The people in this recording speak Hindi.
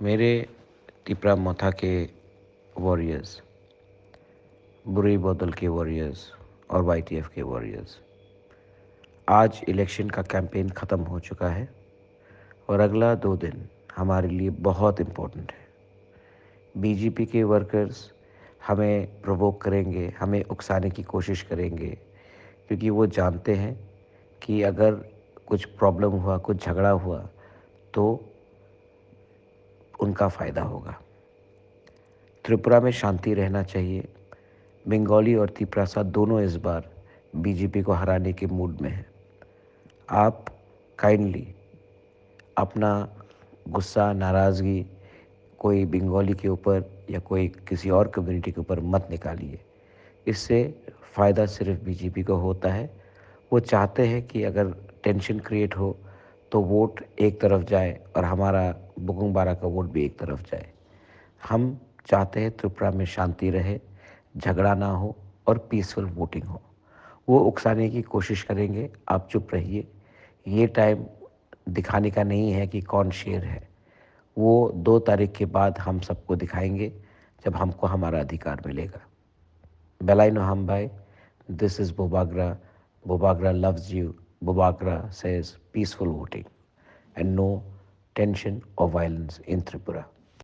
मेरे तिपरा मोथा के वॉरियर्स, बुरी बोतल के वॉरियर्स और वाईटीएफ के वॉरियर्स, आज इलेक्शन का कैंपेन ख़त्म हो चुका है और अगला 2 दिन हमारे लिए बहुत इम्पोर्टेंट है। बीजेपी के वर्कर्स हमें प्रोवोक करेंगे, हमें उकसाने की कोशिश करेंगे, क्योंकि वो जानते हैं कि अगर कुछ प्रॉब्लम हुआ, कुछ झगड़ा हुआ तो उनका फ़ायदा होगा। त्रिपुरा में शांति रहना चाहिए। बंगाली और तिपरासा दोनों इस बार बीजेपी को हराने के मूड में हैं। आप काइंडली अपना गुस्सा, नाराज़गी कोई बंगाली के ऊपर या कोई किसी और कम्युनिटी के ऊपर मत निकालिए। इससे फ़ायदा सिर्फ बीजेपी को होता है। वो चाहते हैं कि अगर टेंशन क्रिएट हो तो वोट एक तरफ जाए और हमारा बुकुंग बारा का वोट भी एक तरफ जाए। हम चाहते हैं त्रिपुरा में शांति रहे, झगड़ा ना हो और पीसफुल वोटिंग हो। वो उकसाने की कोशिश करेंगे, आप चुप रहिए। ये टाइम दिखाने का नहीं है कि कौन शेर है। वो 2 तारीख के बाद हम सबको दिखाएंगे जब हमको हमारा अधिकार मिलेगा। Belaino Hambai, this is Bobagra. Bobagra loves you. Bobagra says peaceful voting and no tension or violence in Tripura.